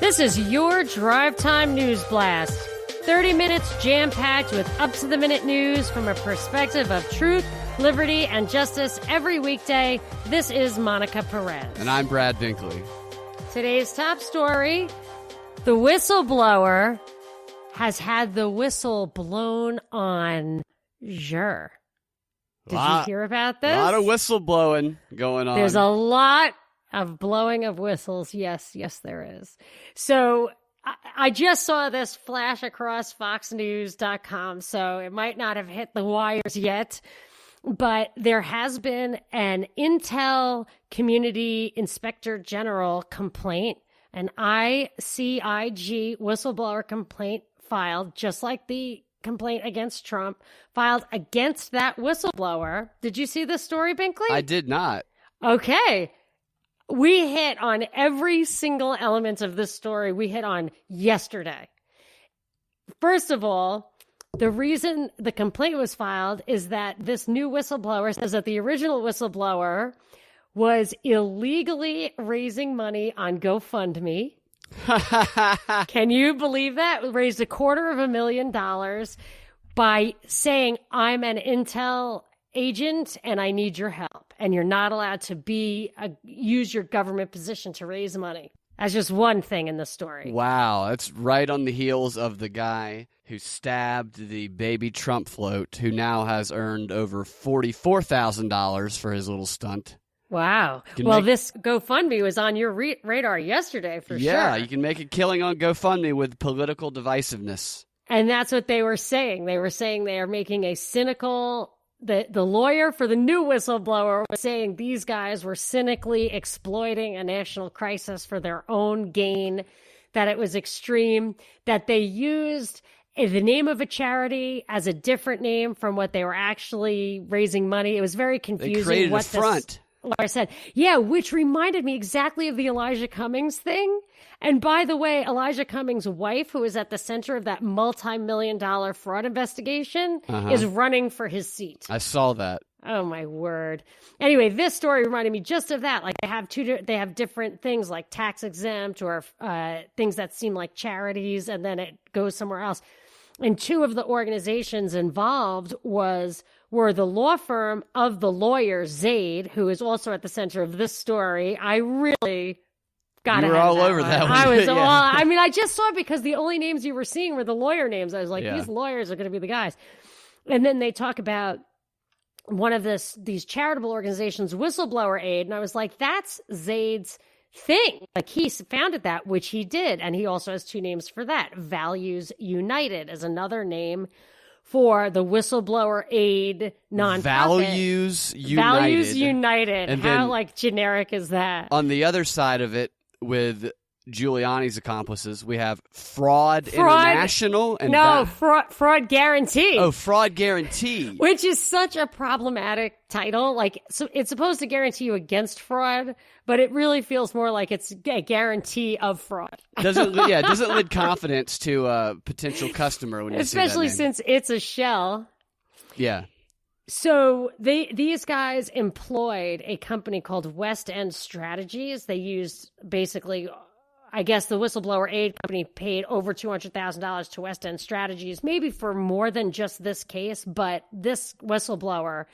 This is your Drive Time News Blast. 30 minutes jam-packed with up-to-the-minute news from a perspective of truth, liberty, and justice every weekday. This is Monica Perez. And I'm Brad Binkley. Today's top story, the whistleblower has had the whistle blown on Jur. Did you hear about this? A lot of whistleblowing going on. There's a lot of blowing of whistles. Yes, there is. So I just saw this flash across foxnews.com, so it might not have hit the wires yet, but there has been an Intel Community Inspector General complaint, an ICIG whistleblower complaint filed, just like the complaint against Trump, filed against that whistleblower. Did you see this story, Binkley? I did not. Okay. We hit on every single element of this story we hit on yesterday. First of all, the reason the complaint was filed is that this new whistleblower says that the original whistleblower was illegally raising money on GoFundMe. Can you believe that? Raised $250,000 by saying, I'm an Intel agent and I need your help. And you're not allowed to use your government position to raise money. That's just one thing in the story. Wow, that's right on the heels of the guy who stabbed the baby Trump float, who now has earned over $44,000 for his little stunt. Wow. This GoFundMe was on your radar yesterday for sure. Yeah, you can make a killing on GoFundMe with political divisiveness. And that's what they were saying. They were saying they are making a cynical... The lawyer for the new whistleblower was saying these guys were cynically exploiting a national crisis for their own gain, that it was extreme, that they used the name of a charity as a different name from what they were actually raising money. It was very confusing. They created a front. Lawyer said, yeah, which reminded me exactly of the Elijah Cummings thing. And by the way, Elijah Cummings' wife, who is at the center of that multi-million-dollar fraud investigation, is running for his seat. I saw that. Oh, my word. Anyway, this story reminded me just of that. Like they have different things like tax exempt or things that seem like charities, and then it goes somewhere else. And two of the organizations involved were the law firm of the lawyer Zaid, who is also at the center of this story. I really got You were all over that one. I was Yeah. I just saw it because the only names you were seeing were the lawyer names. I was like, These lawyers are going to be the guys. And then they talk about one of these charitable organizations, Whistleblower Aid, and I was like, that's Zaid's thing. Like, he founded that, which he did, and he also has two names for that. Values United is another name for the Whistleblower Aid nonprofit. Values United. Values United. And how then, generic is that? On the other side of it, with Giuliani's accomplices, we have Fraud International and Fraud Guarantee. Oh, Fraud Guarantee, which is such a problematic title. Like, so it's supposed to guarantee you against fraud, but it really feels more like it's a guarantee of fraud. Doesn't lend confidence to a potential customer when you especially see that name. Since it's a shell. Yeah. So these guys employed a company called West End Strategies. They used basically, I guess the Whistleblower Aid company paid over $200,000 to West End Strategies, maybe for more than just this case, but this whistleblower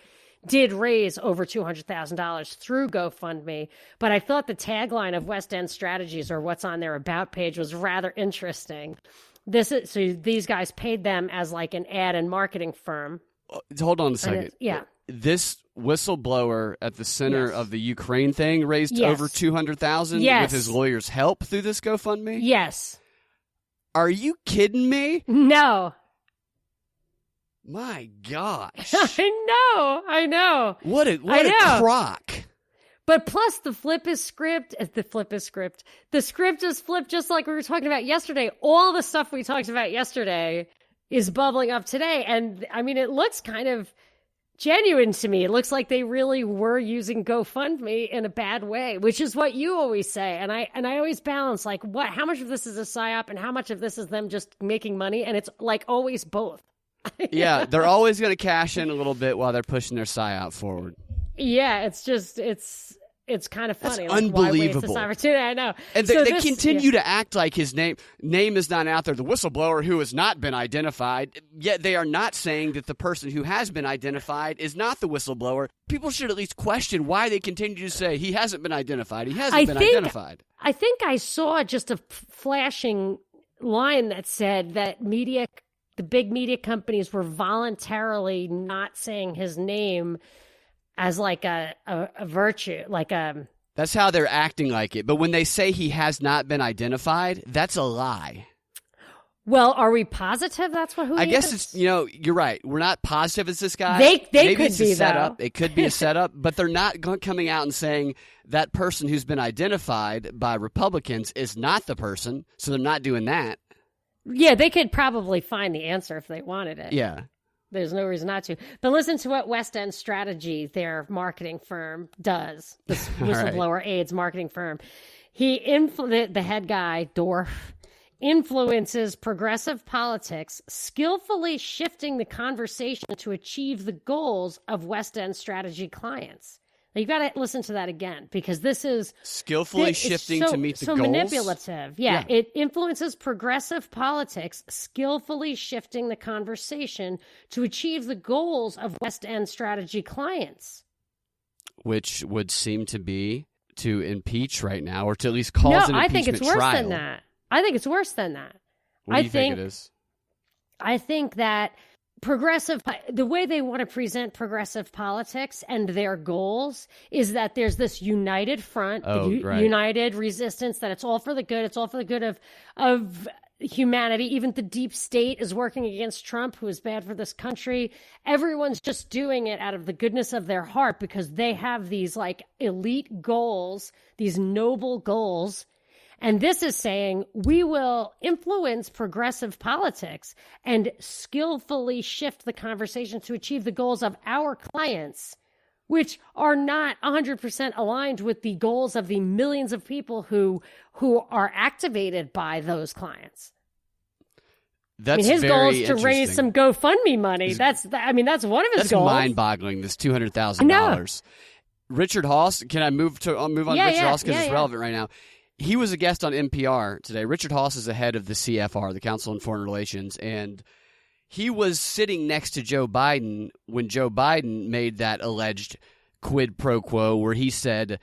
did raise over $200,000 through GoFundMe. But I thought the tagline of West End Strategies, or what's on their about page, was rather interesting. So these guys paid them as like an ad and marketing firm. Hold on a second. Yeah. This whistleblower at the center of the Ukraine thing raised over $200,000 with his lawyer's help through this GoFundMe? Yes. Are you kidding me? No. My gosh. I know. What a crock. But plus the script is flipped just like we were talking about yesterday. All the stuff we talked about yesterday is bubbling up today. And I mean, it looks kind of genuine to me. It looks like they really were using GoFundMe in a bad way, which is what you always say. And I always balance like how much of this is a psyop and how much of this is them just making money. And it's like always both. Yeah, they're always going to cash in a little bit while they're pushing their psyop forward. Yeah, it's it's kind of funny. That's unbelievable. Why waste this opportunity? I know. And they continue to act like his name is not out there. The whistleblower who has not been identified, yet they are not saying that the person who has been identified is not the whistleblower. People should at least question why they continue to say he hasn't been identified. He hasn't been identified. I think I saw just a flashing line that said that the big media companies were voluntarily not saying his name as like a virtue, That's how they're acting like it. But when they say he has not been identified, that's a lie. Well, are we positive that's who I he guess is? it's, you're right. We're not positive it's this guy. They Maybe could it's be, a setup. though. It could be a setup, but they're not coming out and saying that person who's been identified by Republicans is not the person, so they're not doing that. Yeah, they could probably find the answer if they wanted it. Yeah. There's no reason not to. But listen to what West End Strategy, their marketing firm, does. This whistleblower AIDS marketing firm. The head guy, Dorf, influences progressive politics, skillfully shifting the conversation to achieve the goals of West End Strategy clients. Now, you've got to listen to that again, because this is skillfully shifting to meet the goals. So manipulative. Yeah, it influences progressive politics, skillfully shifting the conversation to achieve the goals of West End Strategy clients. Which would seem to be to impeach right now, or to at least cause an impeachment trial. No, I think it's worse than that. I think it's worse than that. What do you think it is? I think that the way they want to present progressive politics and their goals is that there's this united front, united resistance, that it's all for the good. It's all for the good of humanity. Even the deep state is working against Trump, who is bad for this country. Everyone's just doing it out of the goodness of their heart because they have these like elite goals, these noble goals. And this is saying we will influence progressive politics and skillfully shift the conversation to achieve the goals of our clients, which are not 100% aligned with the goals of the millions of people who are activated by those clients. His goal is to raise some GoFundMe money. That's one of his goals. That's mind-boggling. This $200,000. Richard Haass. Can I move on to Richard Haass because it's relevant right now? He was a guest on NPR today. Richard Haass is the head of the CFR, the Council on Foreign Relations, and he was sitting next to Joe Biden when Joe Biden made that alleged quid pro quo where he said,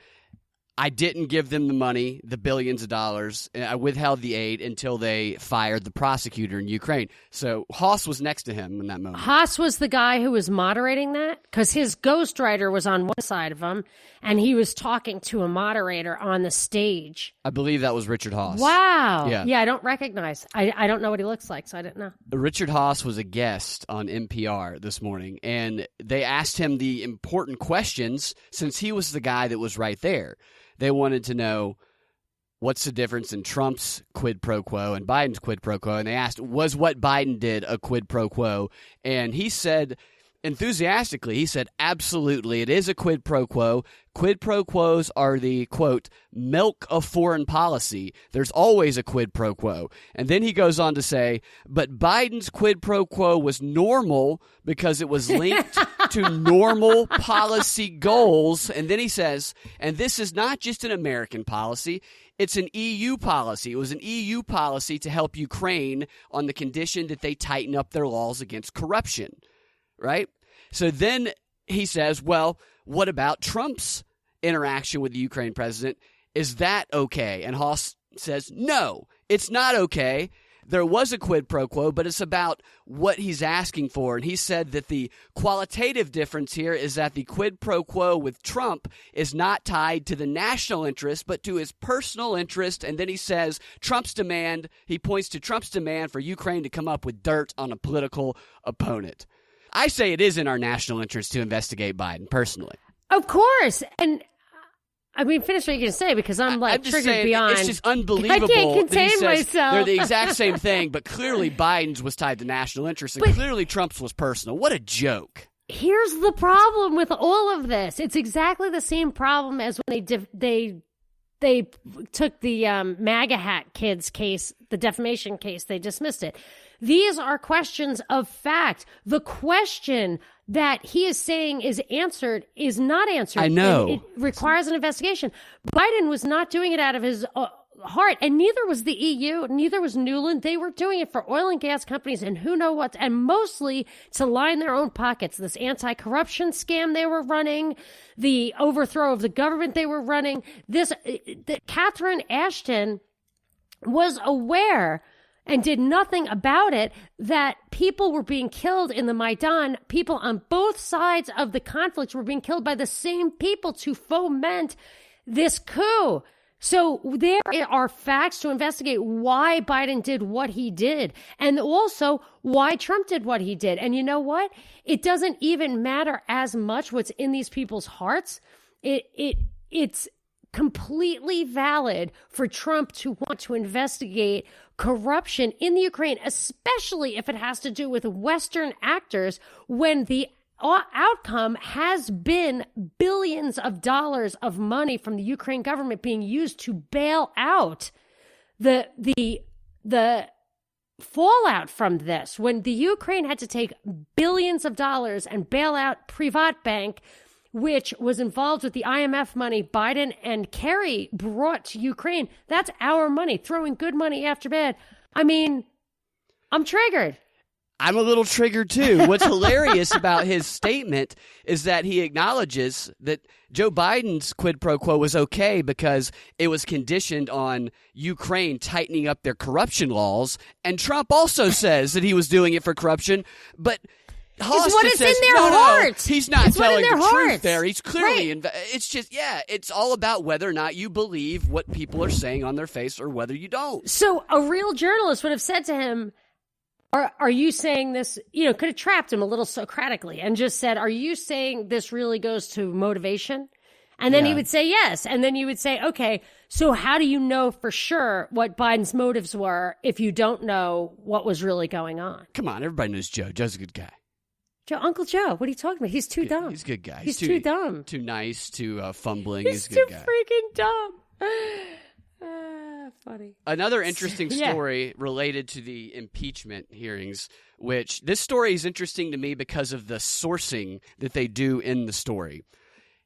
I didn't give them the money, the billions of dollars, and I withheld the aid until they fired the prosecutor in Ukraine. So Haass was next to him in that moment. Haass was the guy who was moderating that because his ghostwriter was on one side of him, and he was talking to a moderator on the stage. I believe that was Richard Haass. Wow. Yeah, I don't recognize. I don't know what he looks like, so I didn't know. Richard Haass was a guest on NPR this morning, and they asked him the important questions since he was the guy that was right there. They wanted to know what's the difference in Trump's quid pro quo and Biden's quid pro quo. And they asked, was what Biden did a quid pro quo? And he said, enthusiastically, absolutely, it is a quid pro quo. Quid pro quos are the, quote, milk of foreign policy. There's always a quid pro quo. And then he goes on to say, but Biden's quid pro quo was normal because it was linked to normal policy goals. And then he says, and this is not just an American policy, it's an EU policy. It was an EU policy to help Ukraine on the condition that they tighten up their laws against corruption. Right? So then he says, well, what about Trump's interaction with the Ukraine president? Is that okay? And Haass says, no, it's not okay. There was a quid pro quo, but it's about what he's asking for. And he said that the qualitative difference here is that the quid pro quo with Trump is not tied to the national interest, but to his personal interest. And then he says he points to Trump's demand for Ukraine to come up with dirt on a political opponent. I say it is in our national interest to investigate Biden, personally. Of course. And finish what you're going to say, because I'm triggered saying, beyond. It's just unbelievable. I can't contain myself. They're the exact same thing, but clearly Biden's was tied to national interest, and clearly Trump's was personal. What a joke. Here's the problem with all of this. It's exactly the same problem as when they they took the MAGA hat kids case, the defamation case, they dismissed it. These are questions of fact. The question that he is saying is answered is not answered. I know. It requires an investigation. Biden was not doing it out of his heart, and neither was the EU, neither was Newland. They were doing it for oil and gas companies and who knows what, and mostly to line their own pockets. This anti-corruption scam they were running, the overthrow of the government they were running. Catherine Ashton was aware and did nothing about it, that people were being killed in the Maidan. People on both sides of the conflict were being killed by the same people to foment this coup. So there are facts to investigate why Biden did what he did, and also why Trump did what he did. And you know what? It doesn't even matter as much what's in these people's hearts. It's completely valid for Trump to want to investigate corruption in the Ukraine, especially if it has to do with Western actors, when the outcome has been billions of dollars of money from the Ukraine government being used to bail out the fallout from this. When the Ukraine had to take billions of dollars and bail out Privatbank, which was involved with the IMF money Biden and Kerry brought to Ukraine. That's our money, throwing good money after bad. I mean, I'm triggered. I'm a little triggered too. What's hilarious about his statement is that he acknowledges that Joe Biden's quid pro quo was okay because it was conditioned on Ukraine tightening up their corruption laws. And Trump also says that he was doing it for corruption, but it's what is in their hearts. He's not telling the truth there. He's clearly, right. It's just, it's all about whether or not you believe what people are saying on their face or whether you don't. So a real journalist would have said to him, are you saying this, could have trapped him a little Socratically and just said, are you saying this really goes to motivation? And then he would say yes. And then you would say, okay, so how do you know for sure what Biden's motives were if you don't know what was really going on? Come on, everybody knows Joe. Joe's a good guy. Uncle Joe, what are you talking about? He's too dumb. He's a good guy. He's too dumb. Too nice, too fumbling. He's a good too guy. freaking dumb. Funny. Another interesting story related to the impeachment hearings, which this story is interesting to me because of the sourcing that they do in the story.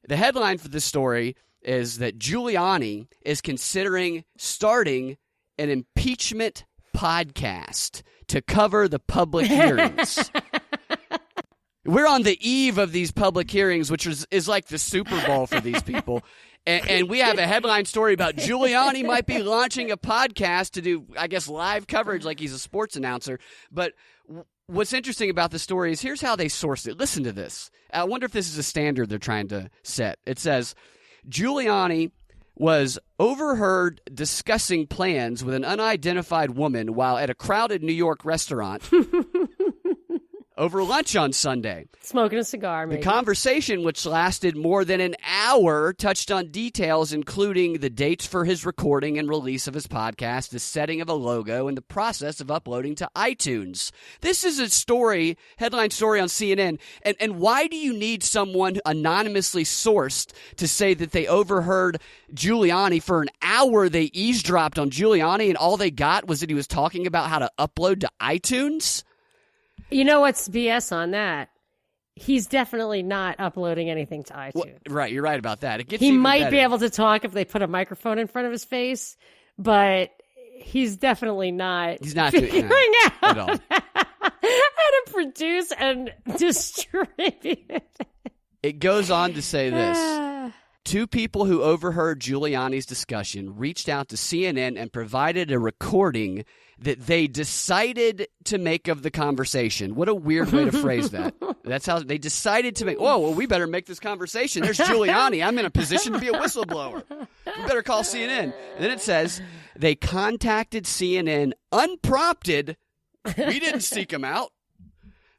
The headline for this story is that Giuliani is considering starting an impeachment podcast to cover the public hearings. We're on the eve of these public hearings, which is like the Super Bowl for these people. And we have a headline story about Giuliani might be launching a podcast to do, I guess, live coverage like he's a sports announcer. But what's interesting about the story is here's how they sourced it. Listen to this. I wonder if this is a standard they're trying to set. It says, Giuliani was overheard discussing plans with an unidentified woman while at a crowded New York restaurant over lunch on Sunday. Smoking a cigar, maybe. The conversation, which lasted more than an hour, touched on details including the dates for his recording and release of his podcast, the setting of a logo, and the process of uploading to iTunes. This is a story, headline story on CNN. And why do you need someone anonymously sourced to say that they overheard Giuliani for an hour? They eavesdropped on Giuliani, and all they got was that he was talking about how to upload to iTunes? You know what's BS on that? He's definitely not uploading anything to iTunes. Well, right, you're right about that. He might be able to talk if they put a microphone in front of his face, but he's definitely not. He's not figuring out at all how to produce and distribute. It goes on to say this. Two people who overheard Giuliani's discussion reached out to CNN and provided a recording that they decided to make of the conversation. What a weird way to phrase that. That's how they decided to make. Whoa, well, we better make this conversation. There's Giuliani. I'm in a position to be a whistleblower. We better call CNN. And then it says they contacted CNN unprompted. We didn't seek them out.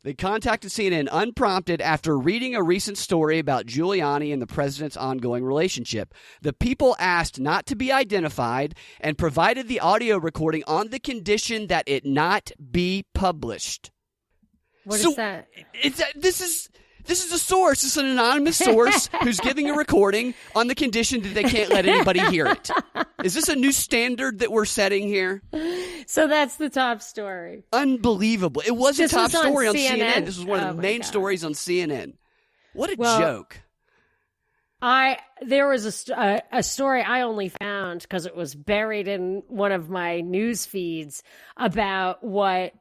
They contacted CNN unprompted after reading a recent story about Giuliani and the president's ongoing relationship. The people asked not to be identified and provided the audio recording on the condition that it not be published. What is that? This is a source. It's an anonymous source who's giving a recording on the condition that they can't let anybody hear it. Is this a new standard that we're setting here? So that's the top story. Unbelievable. It was a top story on CNN. This was one of the main God. stories on CNN. What a joke. There was a story I only found because it was buried in one of my news feeds about what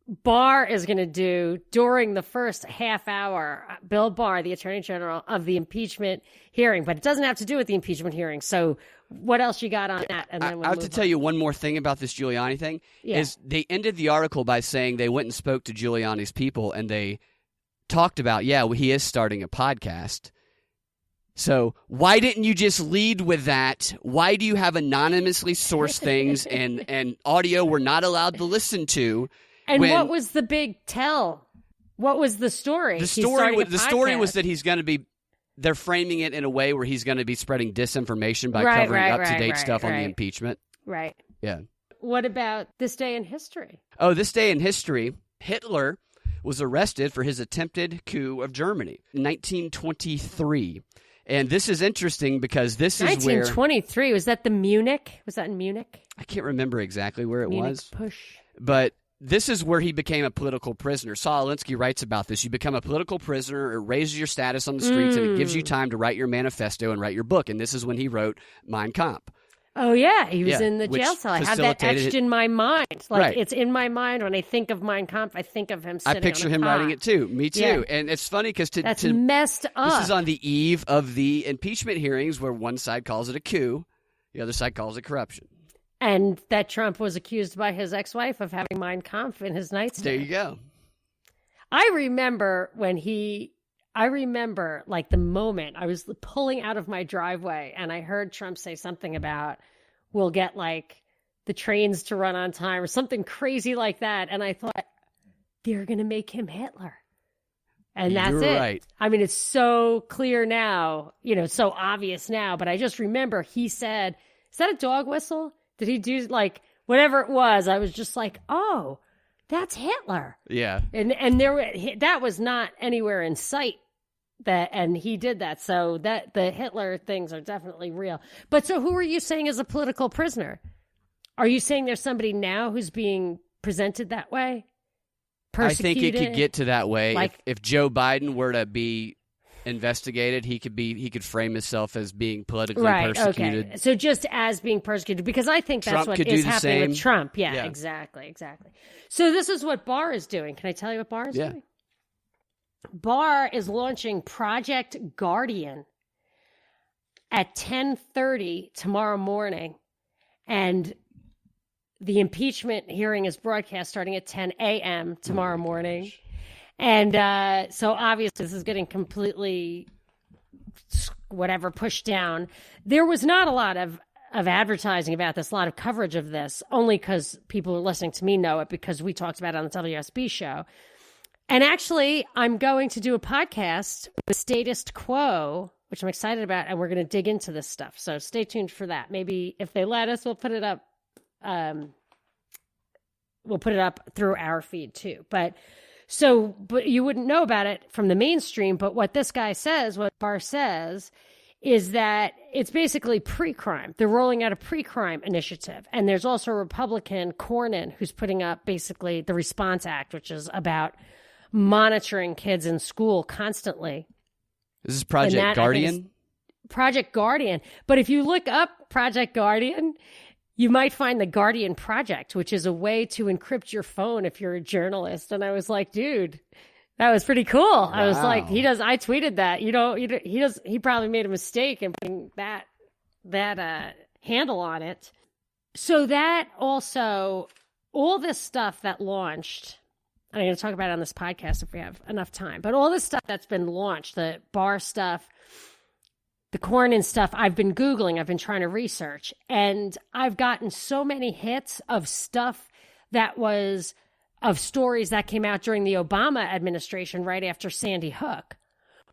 Barr is going to do during the first half hour, Bill Barr, the Attorney General, of the impeachment hearing. But it doesn't have to do with the impeachment hearing. So what else you got on that? And then I have to tell you one more thing about this Giuliani thing. Is they ended the article by saying they went and spoke to Giuliani's people, and they talked about, he is starting a podcast. So why didn't you just lead with that? Why do you have anonymously sourced things and audio we're not allowed to listen to? And what was the big tell? What was the story? The story was that he's going to be. They're framing it in a way where he's going to be spreading disinformation by covering up-to-date stuff on the impeachment. Right. Yeah. What about this day in history? Oh, this day in history, Hitler was arrested for his attempted coup of Germany in 1923. And this is interesting because this is 1923. Was that the Munich? Was that in Munich? I can't remember exactly where it was. Push. But this is where he became a political prisoner. Saul Alinsky writes about this. You become a political prisoner, it raises your status on the streets, and it gives you time to write your manifesto and write your book. And this is when he wrote Mein Kampf. Oh, yeah. He was in the jail cell. I have that etched in my mind. It's in my mind. When I think of Mein Kampf, I think of him sitting on a picture him writing it, too. Me, too. Yeah. And it's funny because that's messed up. This is on the eve of the impeachment hearings where one side calls it a coup, the other side calls it corruption. And that Trump was accused by his ex-wife of having Mein Kampf in his nightstand. There you go. I remember the moment I was pulling out of my driveway and I heard Trump say something about we'll get the trains to run on time or something crazy like that. And I thought, they're going to make him Hitler. And that's it. Right. I mean, it's so clear now, so obvious now. But I just remember he said, is that a dog whistle? Did he do whatever it was? I was just like, oh, that's Hitler. Yeah. And that was not anywhere in sight. And he did that. So that the Hitler things are definitely real. But so who are you saying is a political prisoner? Are you saying there's somebody now who's being presented that way? Persecuted? I think it could get to that way. If Joe Biden were to be investigated, he could frame himself as being politically persecuted. Okay. So just as being persecuted, because I think that's what is happening with Trump. Yeah, exactly. So this is what Barr is doing. Can I tell you what Barr is doing? Barr is launching Project Guardian at 10:30 tomorrow morning, and the impeachment hearing is broadcast starting at 10 a.m. tomorrow morning. And so obviously this is getting completely pushed down. There was not a lot of advertising about this, a lot of coverage of this, only because people who are listening to me know it because we talked about it on the WSB show. And actually, I'm going to do a podcast with Status Quo, which I'm excited about, and we're going to dig into this stuff. So stay tuned for that. Maybe if they let us, we'll put it up. We'll put it up through our feed too. But you wouldn't know about it from the mainstream. But what this guy says, what Barr says, is that it's basically pre-crime. They're rolling out a pre-crime initiative. And there's also a Republican, Cornyn, who's putting up basically the Response Act, which is about monitoring kids in school constantly. This is Project Guardian? Project Guardian. But if you look up Project Guardian, you might find the Guardian Project, which is a way to encrypt your phone if you're a journalist. And I was like, dude, that was pretty cool. Wow. I was like, I tweeted that. He probably made a mistake in putting that handle on it. So that also, all this stuff that launched, and I'm going to talk about it on this podcast if we have enough time, but all this stuff that's been launched, the Barr stuff, the Cornyn stuff, I've been Googling, I've been trying to research, and I've gotten so many hits of stuff of stories that came out during the Obama administration right after Sandy Hook,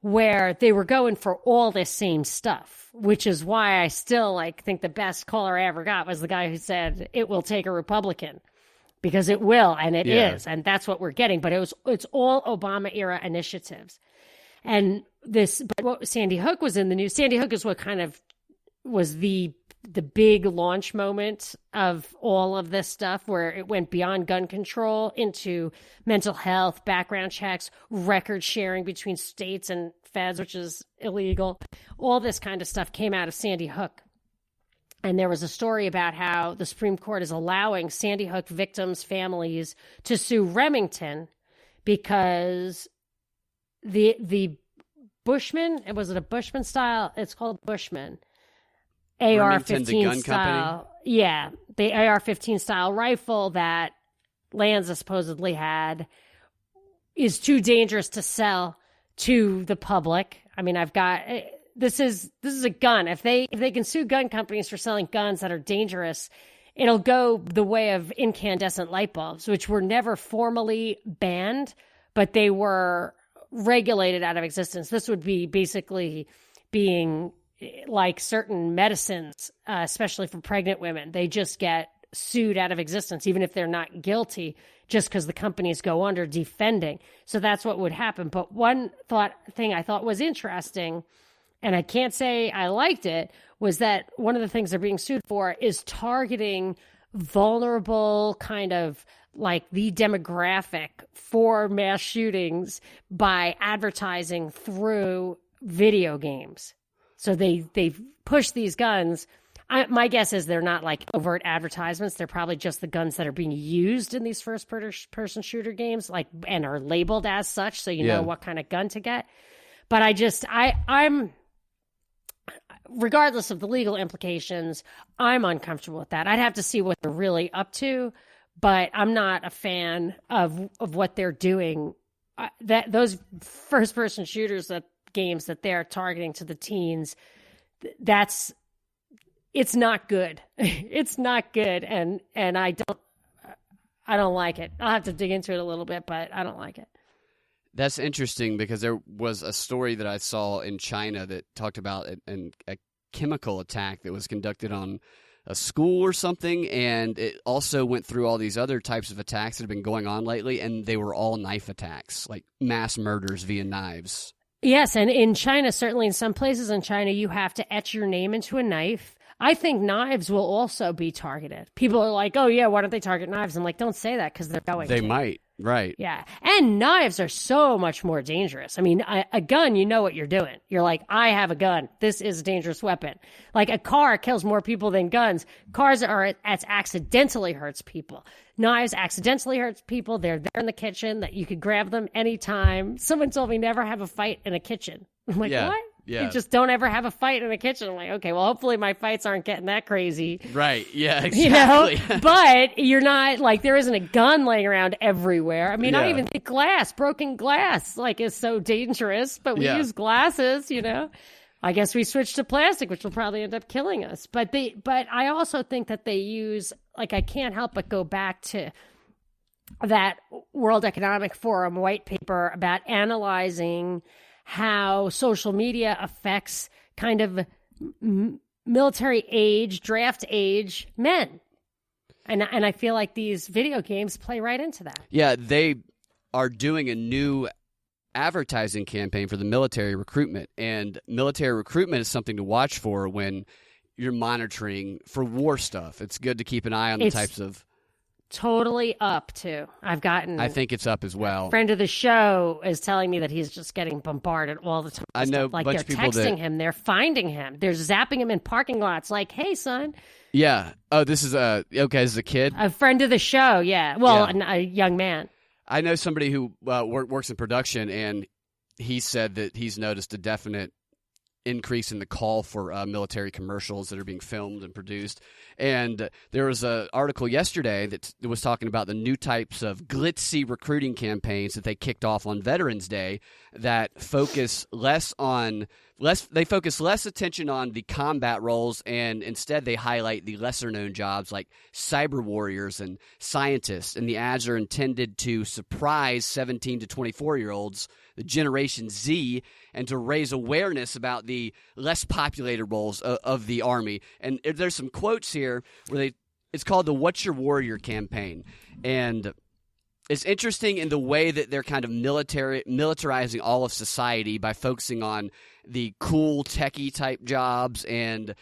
where they were going for all this same stuff, which is why I still think the best caller I ever got was the guy who said it will take a Republican. Because it will, and it is, and that's what we're getting. But it's all Obama-era initiatives. And but what Sandy Hook was in the news. Sandy Hook is what kind of was the big launch moment of all of this stuff, where it went beyond gun control into mental health, background checks, record sharing between states and feds, which is illegal. All this kind of stuff came out of Sandy Hook. And there was a story about how the Supreme Court is allowing Sandy Hook victims' families to sue Remington because the Bushman, was it a Bushman style? It's called Bushman. AR-15 style. Company? Yeah, the AR-15 style rifle that Lanza supposedly had is too dangerous to sell to the public. I mean, this is a gun. If they can sue gun companies for selling guns that are dangerous, it'll go the way of incandescent light bulbs, which were never formally banned, but they were regulated out of existence. This would be basically being like certain medicines, especially for pregnant women. They just get sued out of existence, even if they're not guilty, just because the companies go under defending. So that's what would happen. But one thing I thought was interesting, and I can't say I liked it, was that one of the things they're being sued for is targeting vulnerable kind of like the demographic for mass shootings by advertising through video games. So they push these guns. My guess is they're not like overt advertisements. They're probably just the guns that are being used in these first-person shooter games, like, and are labeled as such, so you know what kind of gun to get. But I'm regardless of the legal implications, I'm uncomfortable with that. I'd have to see what they're really up to, but I'm not a fan of what they're doing. That those first-person shooters, games that they're targeting to the teens, it's not good. It's not good, and I don't like it. I'll have to dig into it a little bit, but I don't like it. That's interesting because there was a story that I saw in China that talked about a chemical attack that was conducted on a school or something, and it also went through all these other types of attacks that have been going on lately, and they were all knife attacks, like mass murders via knives. Yes, and in China, certainly in some places in China, you have to etch your name into a knife. I think knives will also be targeted. People are like, oh, yeah, why don't they target knives? I'm like, don't say that because they're going to. They might, right. Yeah, and knives are so much more dangerous. I mean, a gun, you know what you're doing. You're like, I have a gun. This is a dangerous weapon. Like a car kills more people than guns. Cars accidentally hurts people. Knives accidentally hurts people. They're there in the kitchen that you could grab them anytime. Someone told me never have a fight in a kitchen. I'm like, what? Yeah. You just don't ever have a fight in a kitchen. I'm like, okay, well, hopefully my fights aren't getting that crazy. Right. Yeah, exactly. You know? But you're not, like, there isn't a gun laying around everywhere. I mean, I even think broken glass, like, is so dangerous, but we use glasses, you know? I guess we switched to plastic, which will probably end up killing us. But I also think that they use, like, I can't help but go back to that World Economic Forum white paper about analyzing how social media affects kind of military age, draft age men. And I feel like these video games play right into that. Yeah, they are doing a new advertising campaign for the military recruitment. And military recruitment is something to watch for when you're monitoring for war stuff. It's good to keep an eye on the types of... Totally up too. I think it's up as well. A friend of the show is telling me that he's just getting bombarded all the time. I know, like they're texting him, they're finding him, they're zapping him in parking lots. Like, hey, son. Yeah. Oh, this is this is a kid. A friend of the show. Yeah. Well, a young man. I know somebody who works in production, and he said that he's noticed a definite increase in the call for military commercials that are being filmed and produced. And there was an article yesterday that was talking about the new types of glitzy recruiting campaigns that they kicked off on Veterans Day that focus less attention on the combat roles, and instead they highlight the lesser known jobs like cyber warriors and scientists. And the ads are intended to surprise 17 to 24-year-olds, the Generation Z, and to raise awareness about the less populated roles of the Army. And there's some quotes here where it's called the What's Your Warrior campaign. And It's interesting in the way that they're kind of militarizing all of society by focusing on the cool techie type jobs, and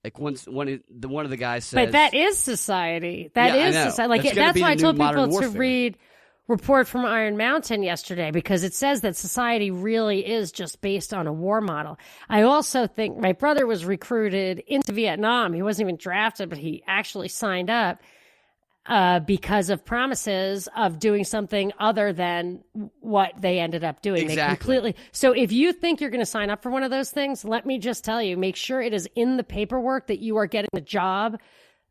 like one of the guys says, but that is society. That is society. Like that's why I told people to read Report from Iron Mountain yesterday, because it says that society really is just based on a war model. I also think my brother was recruited into Vietnam. He wasn't even drafted, but he actually signed up because of promises of doing something other than what they ended up doing. Exactly. So if you think you're going to sign up for one of those things, let me just tell you, make sure it is in the paperwork that you are getting the job,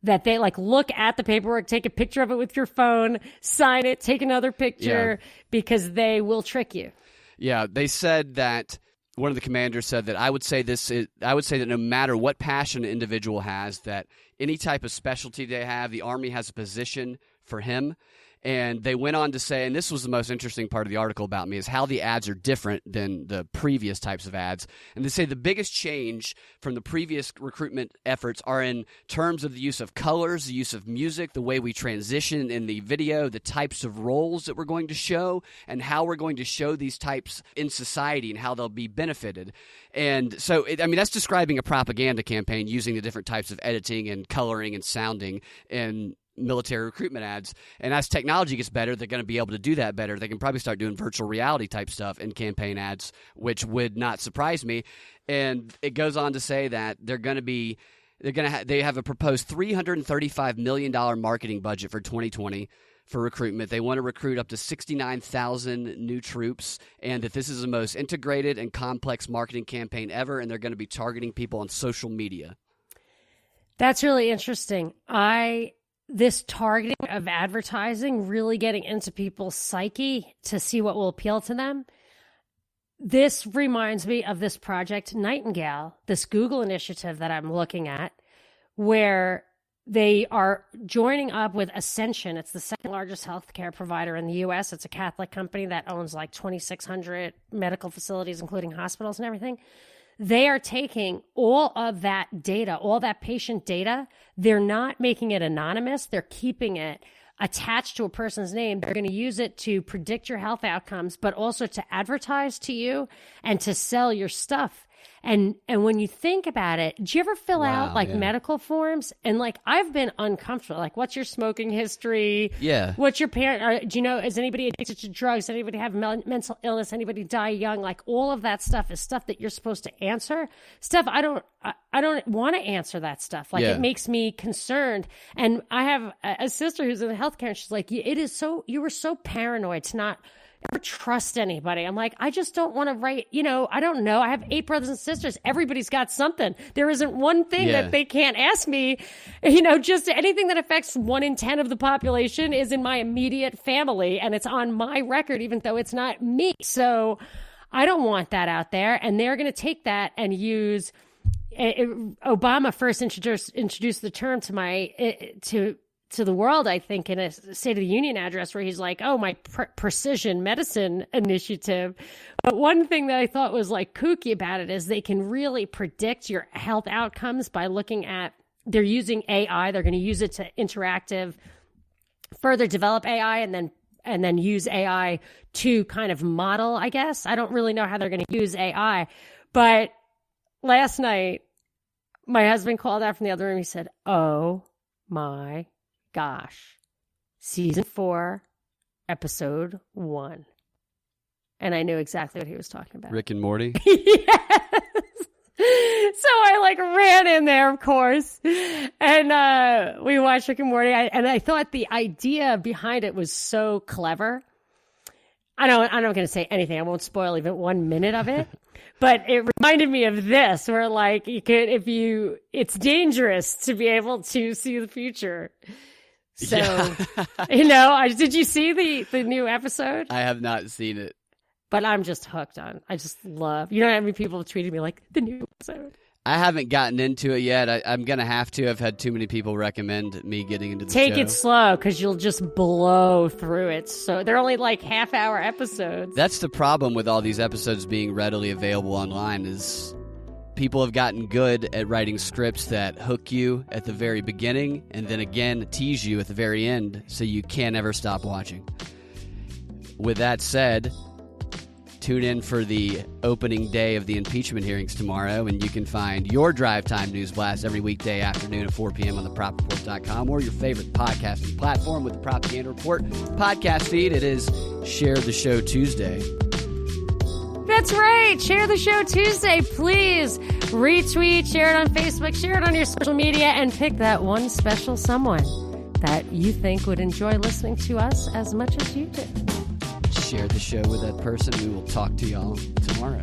that they like look at the paperwork, take a picture of it with your phone, sign it, take another picture, because they will trick you. Yeah, they said that. One of the commanders said that I would say that no matter what passion an individual has, that any type of specialty they have, the Army has a position for him. And they went on to say, and this was the most interesting part of the article about me, is how the ads are different than the previous types of ads. And they say the biggest change from the previous recruitment efforts are in terms of the use of colors, the use of music, the way we transition in the video, the types of roles that we're going to show, and how we're going to show these types in society and how they'll be benefited. And so, that's describing a propaganda campaign using the different types of editing and coloring and sounding and military recruitment ads. And as technology gets better, they're going to be able to do that better. They can probably start doing virtual reality type stuff in campaign ads, which would not surprise me. And it goes on to say that they have a proposed $335 million marketing budget for 2020 for recruitment. They want to recruit up to 69,000 new troops, and that this is the most integrated and complex marketing campaign ever, and they're going to be targeting people on social media. That's really interesting. This targeting of advertising, really getting into people's psyche to see what will appeal to them. This reminds me of this Project Nightingale, this Google initiative that I'm looking at, where they are joining up with Ascension. It's the second largest healthcare provider in the U.S. It's a Catholic company that owns like 2,600 medical facilities, including hospitals and everything. They are taking all of that data, all that patient data. They're not making it anonymous. They're keeping it attached to a person's name. They're going to use it to predict your health outcomes, but also to advertise to you and to sell your stuff. And when you think about it, do you ever fill out medical forms? And like, I've been uncomfortable. Like, what's your smoking history? Yeah. What's your parent? Do you know, is anybody addicted to drugs? Anybody have mental illness? Anybody die young? Like, all of that stuff is stuff that you're supposed to answer. Stuff I don't want to answer that stuff. Like, it makes me concerned. And I have a sister who's in healthcare, and she's like, you were so paranoid to not ever trust anybody. I'm like, I just don't want to write, I don't know. I have 8 brothers and sisters. Everybody's got something. There isn't one thing that they can't ask me. Just anything that affects 1 in 10 of the population is in my immediate family, and it's on my record, even though it's not me. So I don't want that out there. And they're going to take that and use Obama first introduced the term to the world, I think, in a State of the Union address, where he's like, my precision medicine initiative. But one thing that I thought was like kooky about it is they can really predict your health outcomes by looking at, they're using AI. They're going to use it to further develop AI and then use AI to kind of model, I guess. I don't really know how they're going to use AI. But last night, my husband called out from the other room. He said, "Oh my gosh, season 4, episode 1. And I knew exactly what he was talking about. Rick and Morty? Yes. So I ran in there, of course, and we watched Rick and Morty. And I thought the idea behind it was so clever. I'm not going to say anything. I won't spoil even 1 minute of it. But it reminded me of this, where it's dangerous to be able to see the future. So, did you see the new episode? I have not seen it. But I'm just hooked on. I just love. You know how many people have tweeted me like the new episode? I haven't gotten into it yet. I'm gonna have to. I've had too many people recommend me getting into the show. Take it slow, because you'll just blow through it. So they're only like half-hour episodes. That's the problem with all these episodes being readily available online. Is people have gotten good at writing scripts that hook you at the very beginning and then again tease you at the very end so you can't ever stop watching. With that said, tune in for the opening day of the impeachment hearings tomorrow, and you can find your Drive Time News Blast every weekday afternoon at 4 p.m. on thepropreport.com or your favorite podcasting platform with the Propaganda Report podcast feed. It is Share the Show Tuesday. That's right. Share the Show Tuesday. Please retweet, share it on Facebook, share it on your social media, and pick that one special someone that you think would enjoy listening to us as much as you do. Share the show with that person. We will talk to y'all tomorrow.